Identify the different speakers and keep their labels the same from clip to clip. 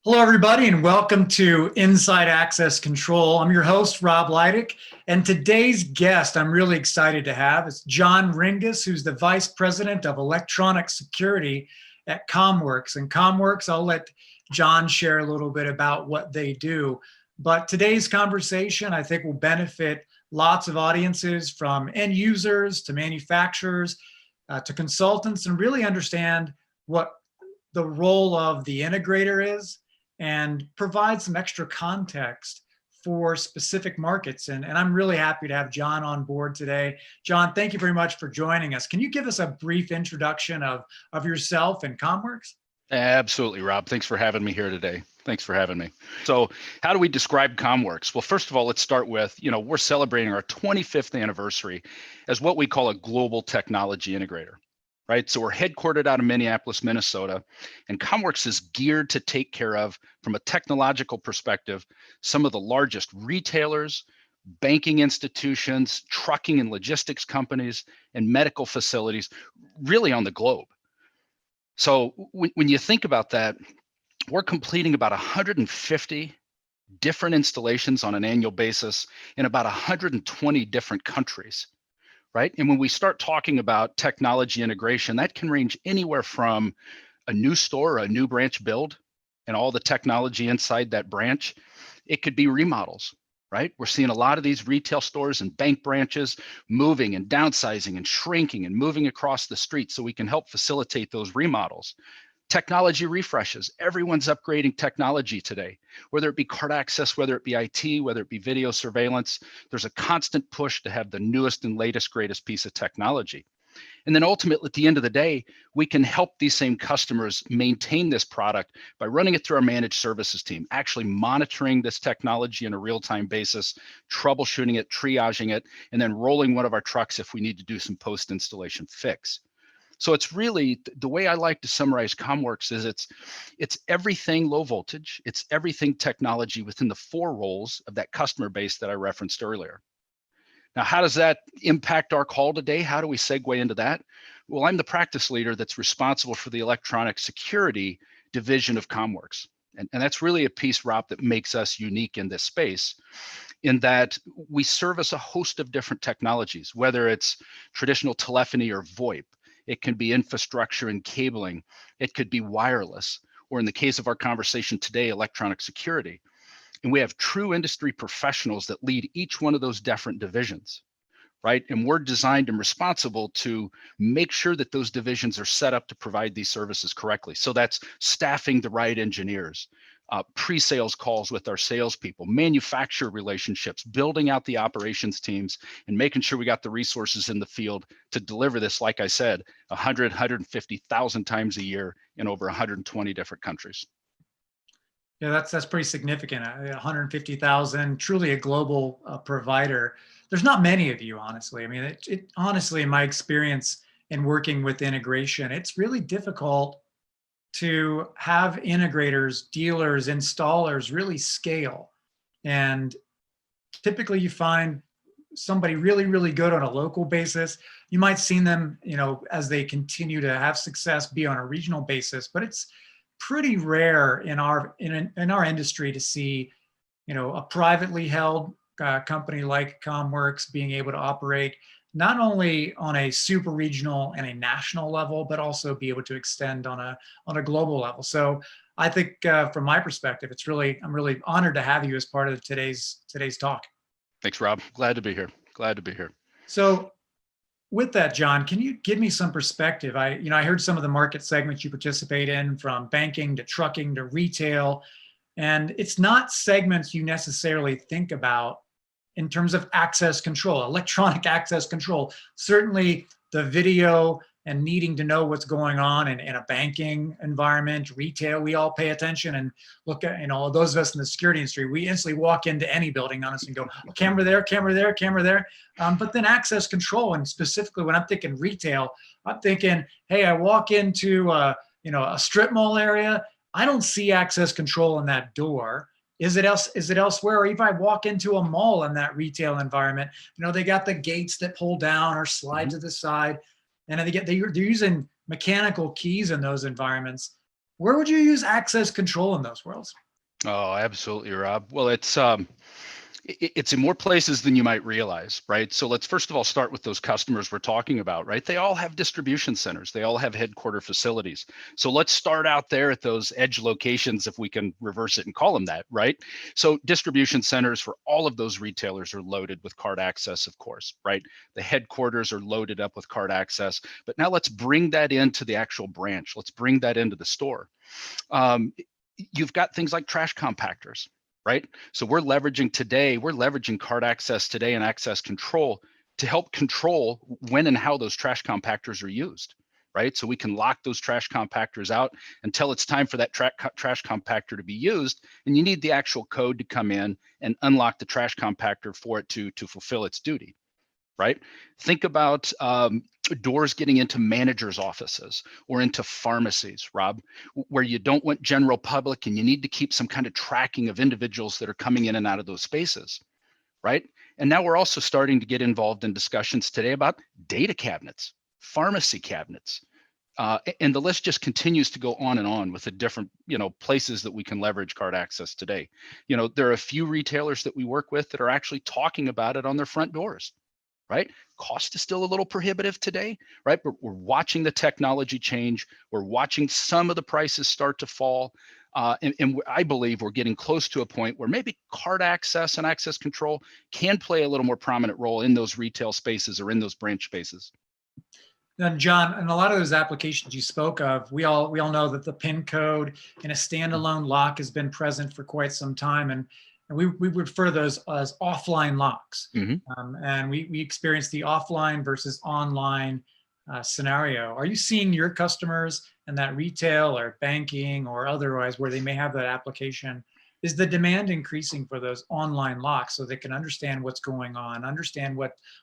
Speaker 1: Hello, everybody, and welcome to Inside Access Control. I'm your host, Rob Lydic, and today's guest I'm really excited to have is John Ringis, who's the Vice President of Electronic Security at CommWorks. And CommWorks, I'll let John share a little bit about what they do. But today's conversation, I think, will benefit lots of audiences, from end users to manufacturers to consultants, and really understand what the role of the integrator is, and provide some extra context for specific markets. And I'm really happy to have John on board today. John, thank you very much for joining us. Can you give us a brief introduction of yourself and CommWorks?
Speaker 2: Absolutely, Rob. Thanks for having me here today. Thanks for having me. So how do we describe CommWorks? Well, first of all, let's start with, we're celebrating our 25th anniversary as what we call a global technology integrator. Right. So we're headquartered out of Minneapolis, Minnesota, and CommWorks is geared to take care of, from a technological perspective, some of the largest retailers, banking institutions, trucking and logistics companies, and medical facilities really on the globe. So when you think about that, we're completing about 150 different installations on an annual basis in about 120 different countries. Right. And when we start talking about technology integration, that can range anywhere from a new store or a new branch build and all the technology inside that branch. It could be remodels. Right. We're seeing a lot of these retail stores and bank branches moving and downsizing and shrinking and moving across the street, so we can help facilitate those remodels. Technology refreshes. Everyone's upgrading technology today, whether it be card access, whether it be IT, whether it be video surveillance. There's a constant push to have the newest and latest, greatest piece of technology. And then ultimately, at the end of the day, we can help these same customers maintain this product by running it through our managed services team, actually monitoring this technology on a real-time basis, troubleshooting it, triaging it, and then rolling one of our trucks if we need to do some post-installation fix. So it's really, the way I like to summarize CommWorks is it's everything low voltage, it's everything technology within the four roles of that customer base that I referenced earlier. Now, how does that impact our call today? How do we segue into that? Well, I'm the practice leader that's responsible for the electronic security division of CommWorks. And that's really a piece, Rob, that makes us unique in this space, in that we service a host of different technologies, whether it's traditional telephony or VoIP. It can be infrastructure and cabling. It could be wireless, or in the case of our conversation today, electronic security. And we have true industry professionals that lead each one of those different divisions, right? And we're designed and responsible to make sure that those divisions are set up to provide these services correctly. So that's staffing the right engineers, pre-sales calls with our salespeople, manufacturer relationships, building out the operations teams, and making sure we got the resources in the field to deliver this, like I said, 150,000 times a year in over 120 different countries.
Speaker 1: Yeah, that's pretty significant. 150,000, truly a global provider. There's not many of you, honestly. I mean, honestly, in my experience in working with integration, it's really difficult to have integrators, dealers, installers really scale. And typically you find somebody really, really good on a local basis. You might see them, as they continue to have success, be on a regional basis, but it's pretty rare in our industry to see, a privately held company like CommWorks being able to operate not only on a super regional and a national level, but also be able to extend on a global level. So I think from my perspective, I'm really honored to have you as part of today's talk.
Speaker 2: Thanks, Rob. Glad to be here. Glad to be here.
Speaker 1: So with that, John, can you give me some perspective? I heard some of the market segments you participate in, from banking to trucking to retail, and it's not segments you necessarily think about in terms of access control, electronic access control. Certainly the video and needing to know what's going on in a banking environment, retail, we all pay attention and look at, those of us in the security industry, we instantly walk into any building on us and go, oh, camera there, camera there, camera there. But then access control, and specifically when I'm thinking retail, I'm thinking, hey, I walk into a strip mall area, I don't see access control in that door. Is it elsewhere? Or if I walk into a mall in that retail environment, they got the gates that pull down or slide to the side, and they're using mechanical keys in those environments. Where would you use access control in those worlds?
Speaker 2: Oh, absolutely, Rob. Well, it's in more places than you might realize, right? So let's first of all start with those customers we're talking about, right? They all have distribution centers. They all have headquarter facilities. So let's start out there at those edge locations, if we can reverse it and call them that, right? So distribution centers for all of those retailers are loaded with card access, of course, right? The headquarters are loaded up with card access. But now let's bring that into the actual branch. Let's bring that into the store. Um, you've got things like trash compactors, right? So we're leveraging card access today and access control to help control when and how those trash compactors are used, right? So we can lock those trash compactors out until it's time for that trash compactor to be used. And you need the actual code to come in and unlock the trash compactor for it to fulfill its duty, right? Think about doors getting into managers' offices or into pharmacies, Rob, where you don't want general public and you need to keep some kind of tracking of individuals that are coming in and out of those spaces, right? And now we're also starting to get involved in discussions today about data cabinets, pharmacy cabinets. And the list just continues to go on and on with the different, places that we can leverage card access today. There are a few retailers that we work with that are actually talking about it on their front doors, right? Cost is still a little prohibitive today, right? But we're watching the technology change. We're watching some of the prices start to fall. And I believe we're getting close to a point where maybe card access and access control can play a little more prominent role in those retail spaces or in those branch spaces.
Speaker 1: Then, John, in a lot of those applications you spoke of, we all know that the PIN code in a standalone lock has been present for quite some time, and we refer to those as offline locks.
Speaker 2: Mm-hmm.
Speaker 1: And we experience the offline versus online scenario. Are you seeing your customers in that retail or banking or otherwise where they may have that application? Is the demand increasing for those online locks so they can understand what's going on, understand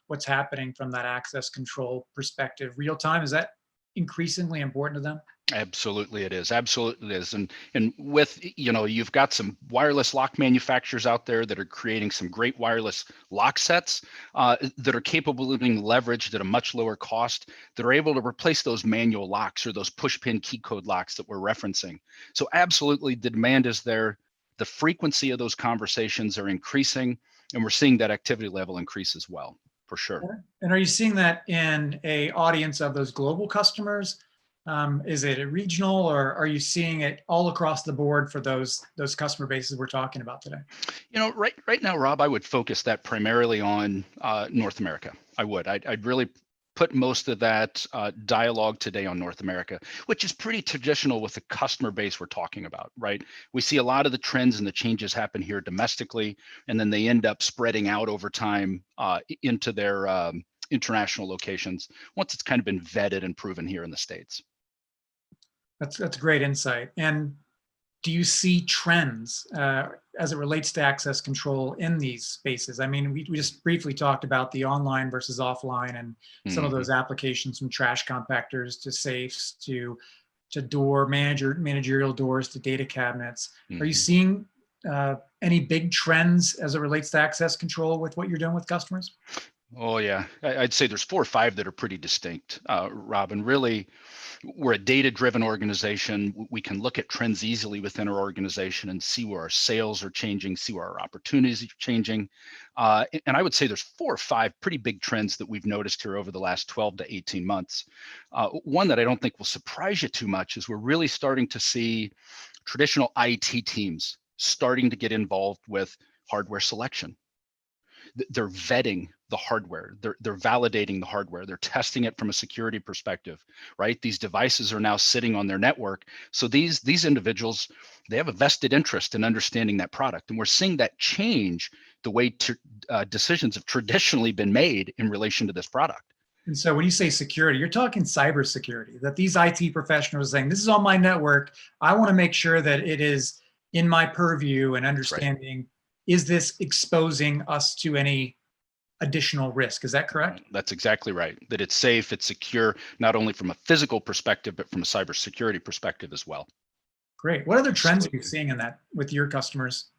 Speaker 1: what's happening from that access control perspective real time? Is that increasingly important to them?
Speaker 2: Absolutely, it is. Absolutely, it is. And with you've got some wireless lock manufacturers out there that are creating some great wireless lock sets that are capable of being leveraged at a much lower cost. That are able to replace those manual locks or those push pin key code locks that we're referencing. So absolutely, the demand is there. The frequency of those conversations are increasing, and we're seeing that activity level increase as well, for sure.
Speaker 1: And are you seeing that in a audience of those global customers? Is it a regional, or are you seeing it all across the board for those customer bases we're talking about today?
Speaker 2: Right now, Rob, I would focus that primarily on North America. I would. I'd really put most of that dialogue today on North America, which is pretty traditional with the customer base we're talking about, right? We see a lot of the trends and the changes happen here domestically, and then they end up spreading out over time into their international locations once it's kind of been vetted and proven here in the States.
Speaker 1: That's a great insight. And do you see trends as it relates to access control in these spaces? I mean, we just briefly talked about the online versus offline and some of
Speaker 2: Mhm.
Speaker 1: those applications, from trash compactors to safes to managerial doors to data cabinets. Are you
Speaker 2: Mhm.
Speaker 1: seeing any big trends as it relates to access control with what you're doing with customers?
Speaker 2: Oh yeah, I'd say there's 4 or 5 that are pretty distinct, Rob. And really, we're a data-driven organization. We can look at trends easily within our organization and see where our sales are changing, see where our opportunities are changing. And I would say there's 4 or 5 pretty big trends that we've noticed here over the last 12 to 18 months. One that I don't think will surprise you too much is we're really starting to see traditional IT teams starting to get involved with hardware selection. They're vetting the hardware, they're validating the hardware, they're testing it from a security perspective, right? These devices are now sitting on their network. So these individuals, they have a vested interest in understanding that product, and we're seeing that change the way decisions have traditionally been made in relation to this product.
Speaker 1: And so when you say security, you're talking cybersecurity, that these IT professionals are saying, this is on my network. I want to make sure that it is in my purview and
Speaker 2: That's right.
Speaker 1: understanding, is this exposing us to any additional risk? Is that correct?
Speaker 2: That's exactly right. That it's safe, it's secure, not only from a physical perspective, but from a cybersecurity perspective as well.
Speaker 1: Great. What other trends are you
Speaker 2: Absolutely.
Speaker 1: seeing in that with your customers?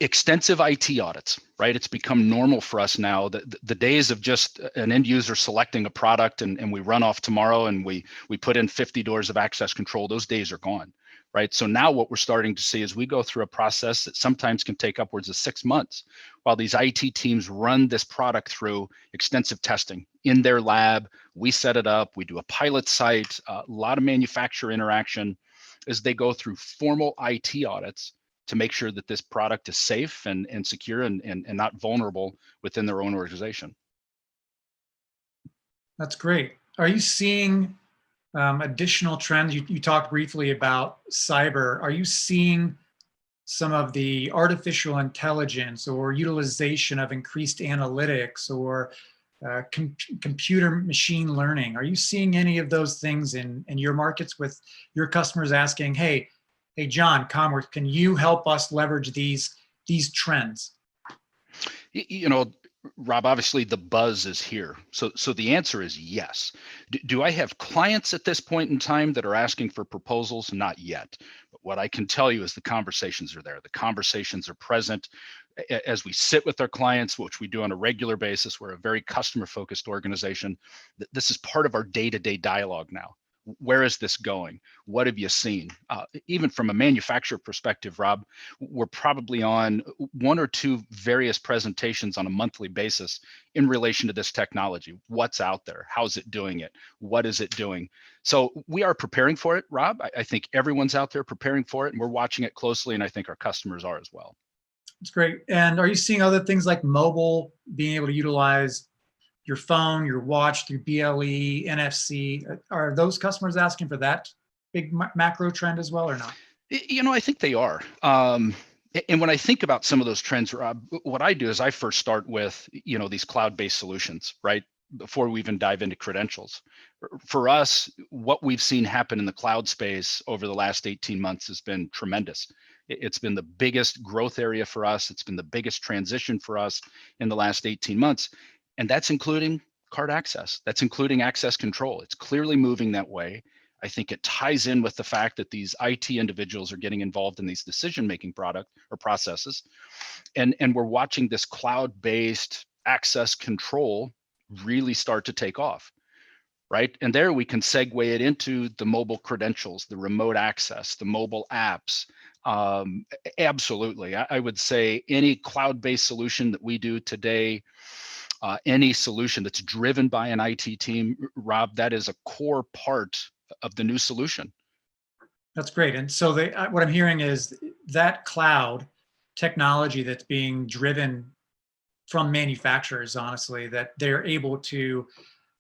Speaker 2: Extensive IT audits, right? It's become normal for us now. The days of just an end user selecting a product and we run off tomorrow and we put in 50 doors of access control, those days are gone, right? So now what we're starting to see is we go through a process that sometimes can take upwards of 6 months while these IT teams run this product through extensive testing in their lab. We set it up, we do a pilot site, a lot of manufacturer interaction as they go through formal IT audits to make sure that this product is safe and secure and not vulnerable within their own organization.
Speaker 1: That's great. Are you seeing additional trends? You talked briefly about cyber. Are you seeing some of the artificial intelligence or utilization of increased analytics or computer machine learning? Are you seeing any of those things in your markets with your customers asking, hey, John, CommWorks, can you help us leverage these trends?
Speaker 2: You know, Rob, obviously the buzz is here. So the answer is yes. Do I have clients at this point in time that are asking for proposals? Not yet. But what I can tell you is the conversations are there. The conversations are present as we sit with our clients, which we do on a regular basis. We're a very customer focused organization. This is part of our day-to-day dialogue now. Where is this going? What have you seen? Even from a manufacturer perspective, Rob, we're probably on 1 or 2 various presentations on a monthly basis in relation to this technology. What's out there? How's it doing it? What is it doing? So we are preparing for it, Rob. I think everyone's out there preparing for it, and we're watching it closely, and I think our customers are as well.
Speaker 1: That's great. And are you seeing other things like mobile, being able to utilize your phone, your watch through BLE, NFC? Are those customers asking for that big macro trend as well or not?
Speaker 2: You know, I think they are. And when I think about some of those trends, Rob, what I do is I first start with, these cloud-based solutions, right? Before we even dive into credentials. For us, what we've seen happen in the cloud space over the last 18 months has been tremendous. It's been the biggest growth area for us. It's been the biggest transition for us in the last 18 months. And that's including card access. That's including access control. It's clearly moving that way. I think it ties in with the fact that these IT individuals are getting involved in these decision-making product or processes. And we're watching this cloud-based access control really start to take off, right? And there we can segue it into the mobile credentials, the remote access, the mobile apps. Absolutely. I would say any cloud-based solution that we do today, any solution that's driven by an IT team, Rob, that is a core part of the new solution.
Speaker 1: That's great. And so what I'm hearing is that cloud technology that's being driven from manufacturers, honestly, that they're able to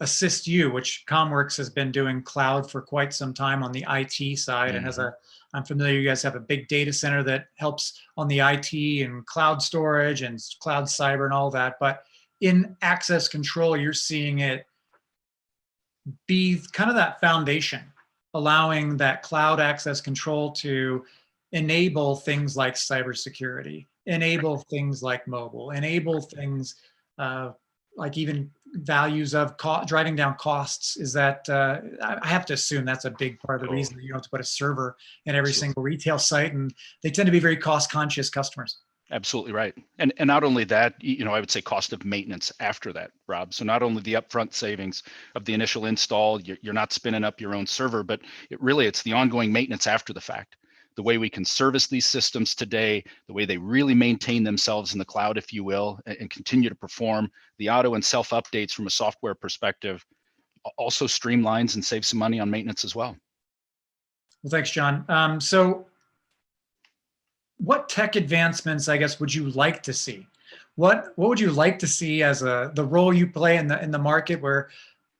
Speaker 1: assist you, which CommWorks has been doing cloud for quite some time on the IT side. And I'm familiar, you guys have a big data center that helps on the IT and cloud storage and cloud cyber and all that. But in access control, you're seeing it be kind of that foundation, allowing that cloud access control to enable things like cybersecurity, enable things like mobile, enable things like even values of driving down costs. Is that I have to assume that's a big part of the reason that you don't have to put a server in every single retail site, and they tend to be very cost conscious customers.
Speaker 2: Absolutely right. And not only that, I would say cost of maintenance after that, Rob. So not only the upfront savings of the initial install, you're not spinning up your own server, but it's the ongoing maintenance after the fact. The way we can service these systems today, the way they really maintain themselves in the cloud, if you will, and continue to perform the auto and self updates from a software perspective, also streamlines and saves some money on maintenance as well.
Speaker 1: Well, thanks, John. So what tech advancements, I guess, would you like to see? What would you like to see as the role you play in the market? Where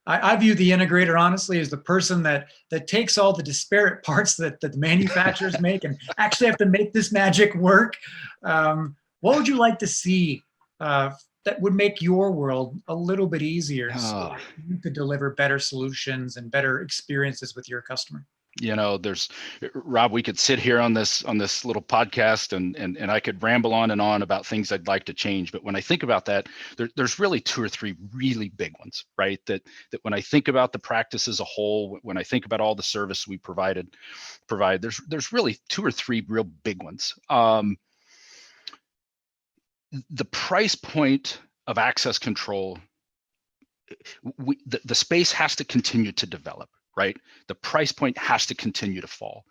Speaker 1: I view the integrator, honestly, as the person that takes all the disparate parts that the manufacturers make and actually have to make this magic work. What would you like to see that would make your world a little bit easier so you could deliver better solutions and better experiences with your customer?
Speaker 2: There's Rob, we could sit here on this little podcast and I could ramble on and on about things I'd like to change. But when I think about that, there's really 2 or 3 really big ones, right? That when I think about the practice as a whole, when I think about all the service we provide, there's really 2 or 3 real big ones. the price point of access control, the space has to continue to develop, right? The price point has to continue to fall.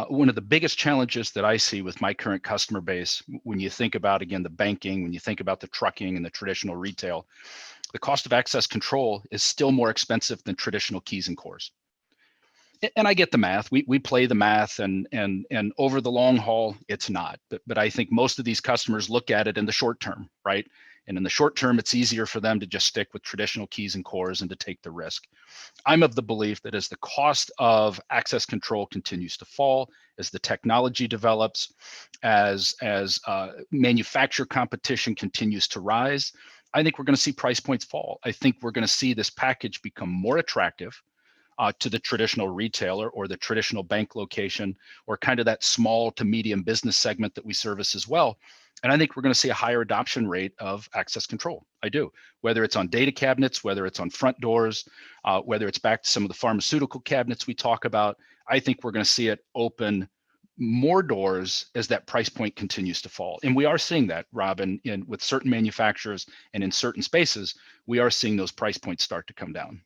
Speaker 2: One of the biggest challenges that I see with my current customer base, when you think about, again, the banking, when you think about the trucking and the traditional retail, the cost of access control is still more expensive than traditional keys and cores. And I get the math. We play the math, and over the long haul, it's not. But I think most of these customers look at it in the short term, right? And in the short term, it's easier for them to just stick with traditional keys and cores and to take the risk. I'm of the belief that as the cost of access control continues to fall, as the technology develops, as manufacturer competition continues to rise, I think we're going to see price points fall. I think we're going to see this package become more attractive to the traditional retailer or the traditional bank location, or kind of that small to medium business segment that we service as well. And I think we're going to see a higher adoption rate of access control. I do, whether it's on data cabinets, whether it's on front doors, whether it's back to some of the pharmaceutical cabinets we talk about. I think we're going to see it open more doors as that price point continues to fall. And we are seeing that, Rob, in with certain manufacturers and in certain spaces, we are seeing those price points start to come down.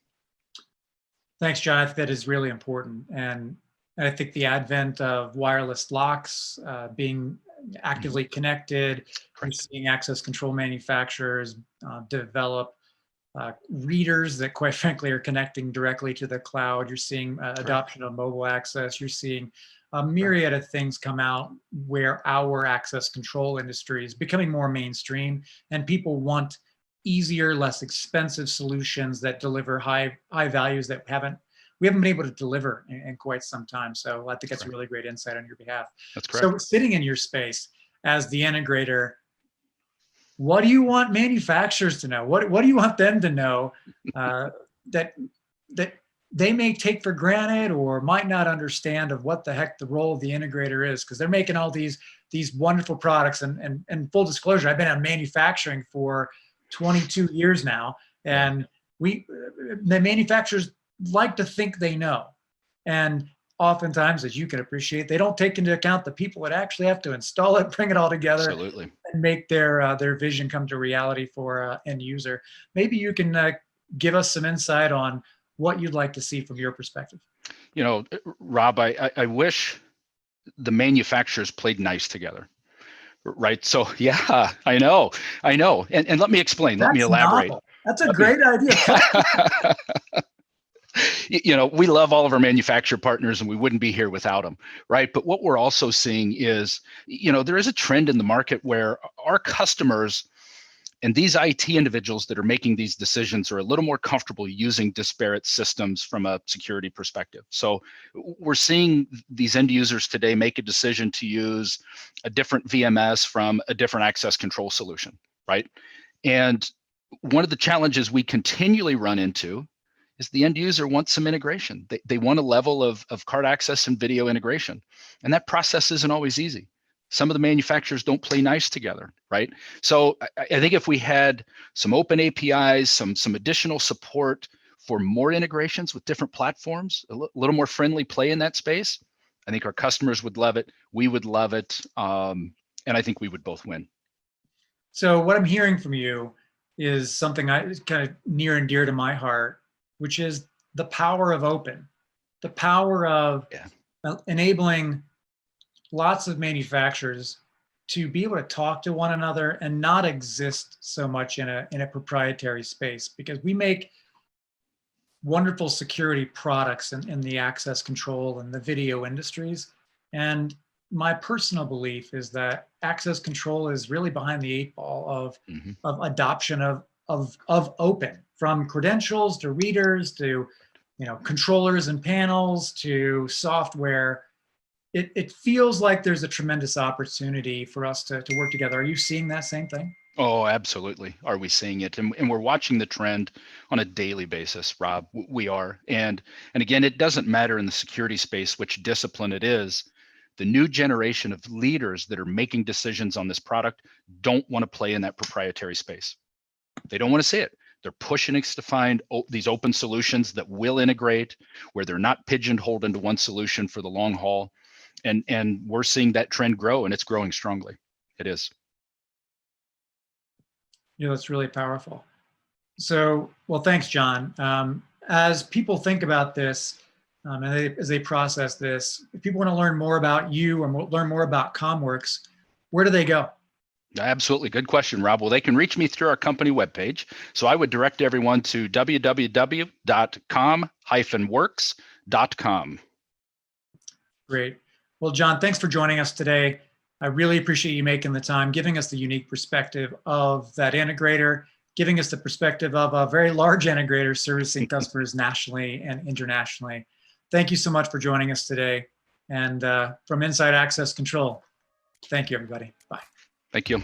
Speaker 1: Thanks, John. I think that is really important. And I think the advent of wireless locks being actively connected, we're seeing access control manufacturers develop readers that, quite frankly, are connecting directly to the cloud. You're seeing adoption of mobile access. You're seeing a myriad of things come out where our access control industry is becoming more mainstream, and people want easier, less expensive solutions that deliver high values that we haven't been able to deliver in quite some time. So I think that's a really great insight on your behalf.
Speaker 2: That's correct.
Speaker 1: So sitting in your space as the integrator, what do you want manufacturers to know? What do you want them to know that they may take for granted or might not understand of what the heck the role of the integrator is? Because they're making all these wonderful products. And full disclosure, I've been in manufacturing for 22 years now, and the manufacturers like to think they know, and oftentimes, as you can appreciate, they don't take into account the people that actually have to install it, bring it all together,
Speaker 2: Absolutely,
Speaker 1: and make their vision come to reality for end user. Maybe you can give us some insight on what you'd like to see from your perspective.
Speaker 2: You know, Rob, I wish the manufacturers played nice together. Right. So, yeah, I know. And let me explain. Let me elaborate.
Speaker 1: Novel. That's a great idea.
Speaker 2: You know, we love all of our manufacturer partners and we wouldn't be here without them. Right. But what we're also seeing is, you know, there is a trend in the market where our customers and these IT individuals that are making these decisions are a little more comfortable using disparate systems from a security perspective. So we're seeing these end users today make a decision to use a different VMS from a different access control solution, right? And one of the challenges we continually run into is the end user wants some integration. They want a level of card access and video integration. And that process isn't always easy. Some of the manufacturers don't play nice together, right? So I think if we had some open APIs, some additional support for more integrations with different platforms, a little more friendly play in that space, I think our customers would love it. We would love it. And I think we would both win.
Speaker 1: So what I'm hearing from you is something is kind of near and dear to my heart, which is the power of open, the power of enabling lots of manufacturers to be able to talk to one another and not exist so much in a proprietary space, because we make wonderful security products in the access control and the video industries. And my personal belief is that access control is really behind the 8 ball of adoption of open, from credentials to readers to controllers and panels to software. It feels like there's a tremendous opportunity for us to work together. Are you seeing that same thing?
Speaker 2: Oh, absolutely. Are we seeing it? And we're watching the trend on a daily basis, Rob. We are. And again, it doesn't matter in the security space which discipline it is. The new generation of leaders that are making decisions on this product don't want to play in that proprietary space. They don't want to see it. They're pushing us to find these open solutions that will integrate, where they're not pigeonholed into one solution for the long haul. And we're seeing that trend grow, and it's growing strongly. It is.
Speaker 1: That's really powerful. So, well, thanks, John. As people think about this, as they process this, if people want to learn more about you and learn more about CommWorks, where do they go?
Speaker 2: Absolutely. Good question, Rob. Well, they can reach me through our company webpage. So I would direct everyone to www.com-works.com.
Speaker 1: Great. Well, John, thanks for joining us today. I really appreciate you making the time, giving us the unique perspective of that integrator, giving us the perspective of a very large integrator servicing customers nationally and internationally. Thank you so much for joining us today. And from Inside Access Control, thank you, everybody. Bye.
Speaker 2: Thank you.